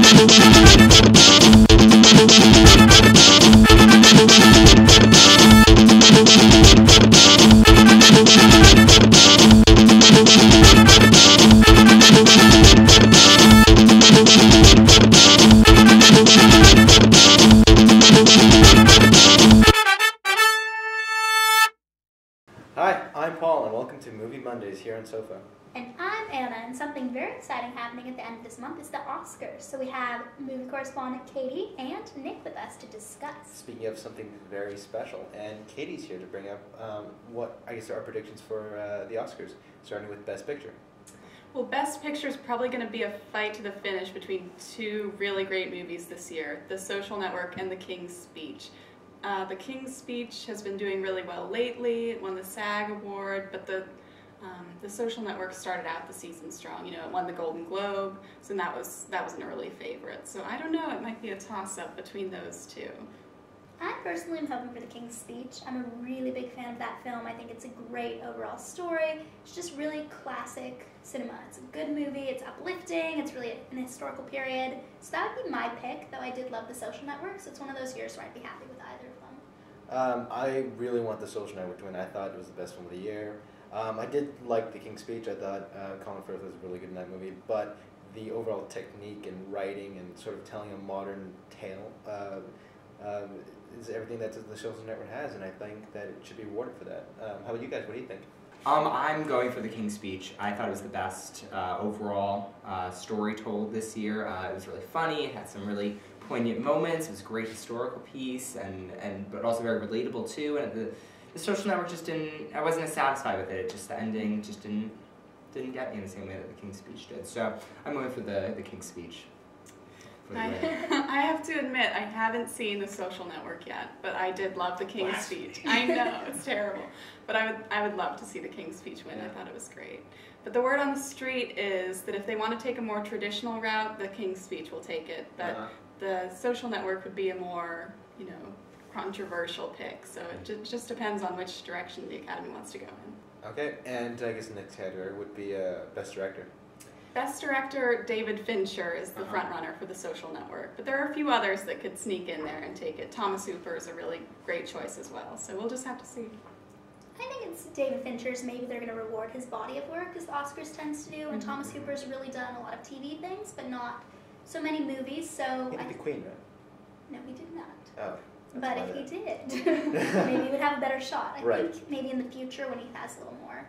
Hi, I'm Paul, and welcome to Movie Mondays here on Sofa. And I'm Anna, and something very exciting happening at the end of this month is the Oscars. So we have movie correspondent Katie and Nick with us to discuss. Speaking of something very special, and Katie's here to bring up what I guess are our predictions for the Oscars, starting with Best Picture. Well, Best Picture is probably going to be a fight to the finish between two really great movies this year, The Social Network and The King's Speech. The King's Speech has been doing really well lately. It won the SAG Award, but the Social Network started out the season strong. You know, it won the Golden Globe, so that was an early favorite. So I don't know, it might be a toss-up between those two. I personally am hoping for The King's Speech. I'm a really big fan of that film. I think it's a great overall story. It's just really classic cinema. It's a good movie, it's uplifting, it's really an historical period. So that would be my pick, though I did love The Social Network, so it's one of those years where I'd be happy with either of them. I really want The Social Network to win. I thought it was the best film of the year. I did like The King's Speech. I thought Colin Firth was really good in that movie, but the overall technique and writing and sort of telling a modern tale is everything that The Social Network has, and I think that it should be rewarded for that. How about you guys? What do you think? I'm going for The King's Speech. I thought it was the best overall story told this year. It was really funny. It had some really poignant moments. It was a great historical piece, but also very relatable too. And the Social Network just didn't. I wasn't as satisfied with it. The ending just didn't get me in the same way that The King's Speech did. So I'm going for the King's Speech. I have to admit, I haven't seen The Social Network yet, but I did love The King's Speech. I know, it's terrible. But I would love to see The King's Speech win. I thought it was great. But the word on the street is that if they want to take a more traditional route, The King's Speech will take it. But The Social Network would be a more, controversial pick. So it just depends on which direction the Academy wants to go in. Okay, and I guess the next category would be Best Director. Best Director, David Fincher is the front-runner for The Social Network, but there are a few others that could sneak in there and take it. Thomas Hooper is a really great choice as well, so we'll just have to see. I think it's David Fincher's. Maybe they're going to reward his body of work, as the Oscars tends to do, and Thomas Hooper's really done a lot of TV things, but not so many movies, so... He did The Queen, right? No, he did not. Oh. But if he did, maybe he would have a better shot. I think maybe in the future when he has a little more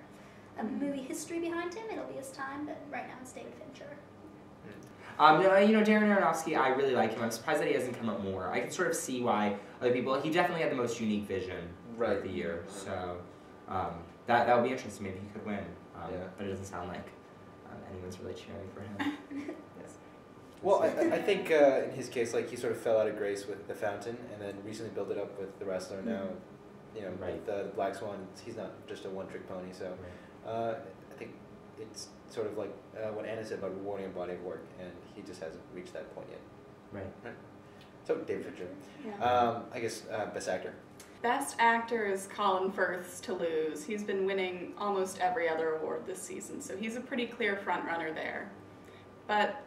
movie history behind him, it'll be his time, but right now it's David Fincher. Darren Aronofsky, I really like him. I'm surprised that he hasn't come up more. I can sort of see why other people, he definitely had the most unique vision of the year, so that would be interesting. Maybe he could win, but it doesn't sound like anyone's really cheering for him. Yes. Well, I think in his case, he sort of fell out of grace with The Fountain, and then recently built it up with The Wrestler. Now, with the Black Swan, he's not just a one-trick pony. So, I think it's sort of like what Anna said about rewarding a body of work, and he just hasn't reached that point yet. Right. So, David Fincher. Yeah. I guess Best Actor. Best Actor is Colin Firth's to lose. He's been winning almost every other award this season, so he's a pretty clear front-runner there. But,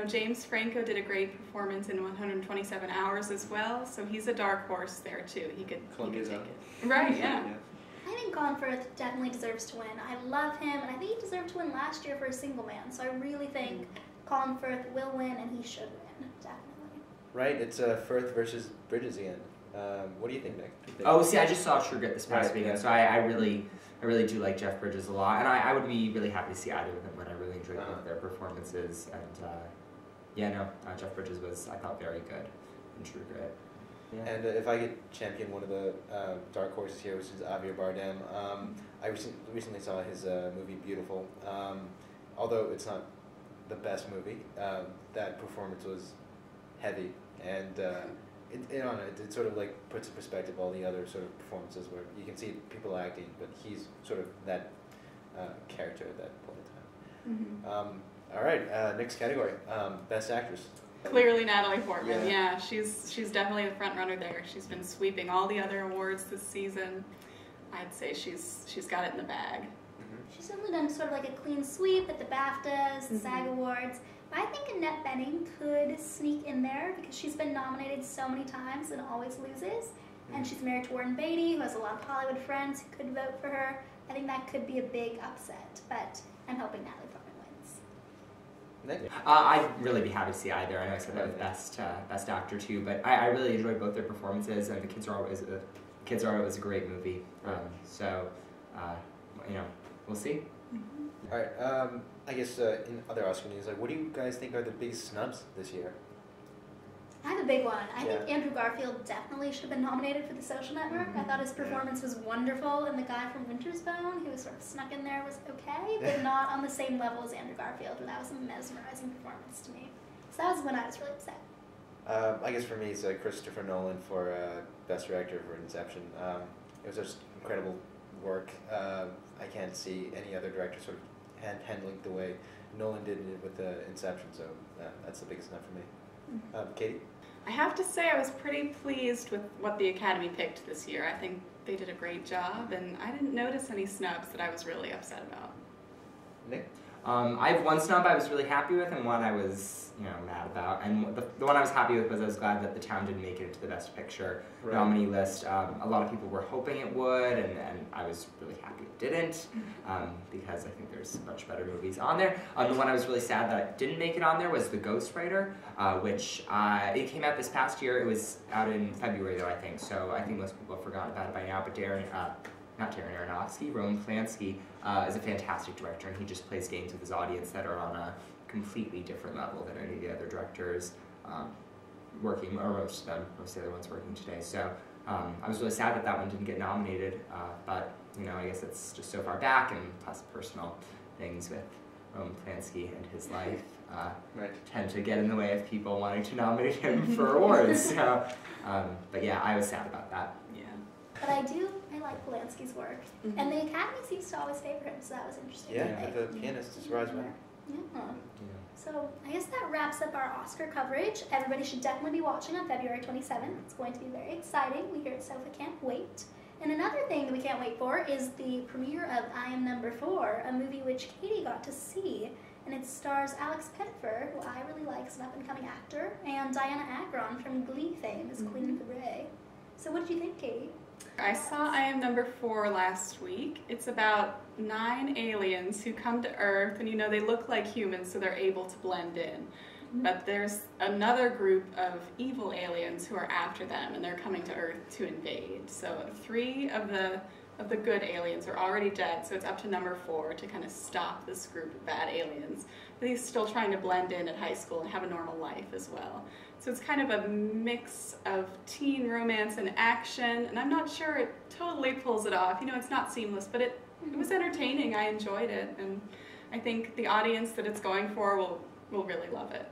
James Franco did a great performance in 127 Hours as well, so he's a dark horse there, too. He could take it. Right, yeah. I think Colin Firth definitely deserves to win. I love him, and I think he deserved to win last year for A Single Man, so I really think Colin Firth will win, and he should win, definitely. Right, it's Firth versus Bridges again. What do you think, Nick? Oh, see, I just saw True Grit this past weekend, so I really do like Jeff Bridges a lot, and I would be really happy to see either of them win. I really enjoyed both their performances, and Jeff Bridges was, I thought, very good in True Grit. Yeah. And if I could champion one of the dark horses here, which is Javier Bardem, I recently saw his movie Beautiful. Although it's not the best movie, that performance was heavy, and it sort of puts in perspective all the other sort of performances where you can see people acting, but he's sort of that character at that point in time. All right, next category, Best Actress. Clearly Natalie Portman, yeah. She's definitely the front runner there. She's been sweeping all the other awards this season. I'd say she's got it in the bag. She's only done sort of like a clean sweep at the BAFTAs, the SAG Awards. I think Annette Bening could sneak in there because she's been nominated so many times and always loses. And she's married to Warren Beatty, who has a lot of Hollywood friends who could vote for her. I think that could be a big upset, but I'm hoping Natalie Portman wins. Nick? I'd really be happy to see either. I know I said that with best actor too, but I really enjoyed both their performances, and The Kids Are Always a great movie. So, we'll see. All right. I guess in other Oscar news, what do you guys think are the biggest snubs this year? I have a big one. I think Andrew Garfield definitely should have been nominated for The Social Network. I thought his performance was wonderful, and the guy from Winter's Bone, who was sort of snuck in there, was okay, but not on the same level as Andrew Garfield, and that was a mesmerizing performance to me. So that was when I was really upset. I guess for me, it's Christopher Nolan for Best Director for Inception. It was just incredible work. I can't see any other director sort of handling the way Nolan did it with Inception, so that's the biggest snub for me. Katie? I have to say I was pretty pleased with what the Academy picked this year. I think they did a great job, and I didn't notice any snubs that I was really upset about. Nick? I have one snub I was really happy with, and one I was, mad about. And the one I was happy with was I was glad that The Town didn't make it into the Best Picture nominee list. A lot of people were hoping it would, and I was really happy it didn't, because I think there's much better movies on there. The one I was really sad that didn't make it on there was The Ghostwriter, which it came out this past year. It was out in February, though, I think. So I think most people have forgotten about it by now. But not Darren Aronofsky, Roman Polanski is a fantastic director, and he just plays games with his audience that are on a completely different level than any of the other directors working, or most of the other ones working today. So I was really sad that that one didn't get nominated, but I guess it's just so far back, and plus personal things with Roman Polanski and his life tend to get in the way of people wanting to nominate him for awards. So, but yeah, I was sad about that. Yeah. But I like Polanski's work, and the Academy seems to always favor him, so that was interesting. Yeah, the pianist is surprised by. Yeah. So I guess that wraps up our Oscar coverage. Everybody should definitely be watching on February 27th. It's going to be very exciting. We here at SOFA can't wait. And another thing that we can't wait for is the premiere of I Am Number 4, a movie which Katie got to see. And it stars Alex Pettyfer, who I really like as an up-and-coming actor, and Diana Agron from Glee fame as Queen of the Bray. So what did you think, Katie? I saw I Am Number 4 last week. It's about 9 aliens who come to Earth, and they look like humans, so they're able to blend in. But there's another group of evil aliens who are after them, and they're coming to Earth to invade. So 3 of the good aliens are already dead, so it's up to number 4 to kind of stop this group of bad aliens. But he's still trying to blend in at high school and have a normal life as well. So it's kind of a mix of teen romance and action, and I'm not sure it totally pulls it off. It's not seamless, but it was entertaining. I enjoyed it, and I think the audience that it's going for will really love it.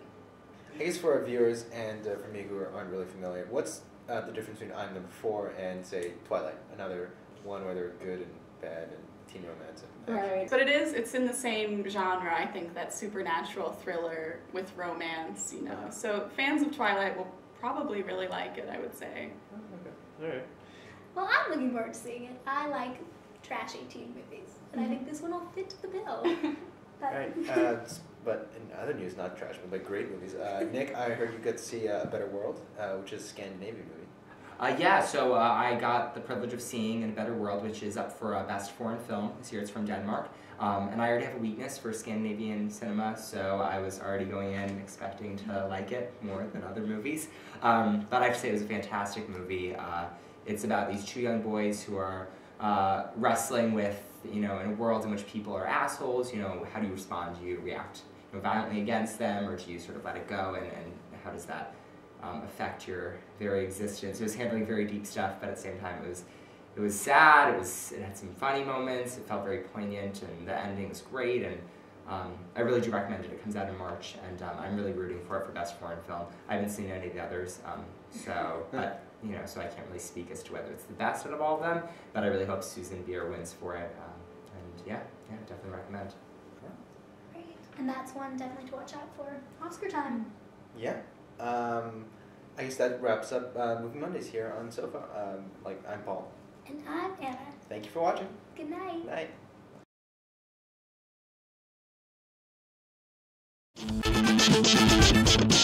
I guess for our viewers and for me who aren't really familiar, what's the difference between I'm Number 4 and, say, Twilight? Another one where they're good and bad and teen romance and action. Right. But it's in the same genre, I think, that supernatural thriller with romance, So fans of Twilight will probably really like it, I would say. Oh, okay. All right. Well, I'm looking forward to seeing it. I like trashy teen movies, and I think this one will fit the bill. All right. But in other news, not trash, but great movies. Nick, I heard you got to see A Better World, which is a Scandinavian movie. So I got the privilege of seeing In a Better World, which is up for Best Foreign Film this year. It's from Denmark. And I already have a weakness for Scandinavian cinema, so I was already going in expecting to like it more than other movies. But I have to say it was a fantastic movie. It's about these 2 young boys who are wrestling with, in a world in which people are assholes. How do you respond? Do you react violently against them, or do you sort of let it go, and how does that affect your very existence? It was handling very deep stuff, but at the same time it was sad, it had some funny moments, it felt very poignant, and the ending was great, and I really do recommend it. It comes out in March, and I'm really rooting for it for Best Foreign Film. I haven't seen any of the others, but so I can't really speak as to whether it's the best out of all of them, but I really hope Susan Bier wins for it, and yeah, definitely recommend. Great. And that's one definitely to watch out for. Oscar time. Yeah. I guess that wraps up Movie Mondays here on SOFA. I'm Paul. And I'm Anna. Thank you for watching. Good night. Night. Bye.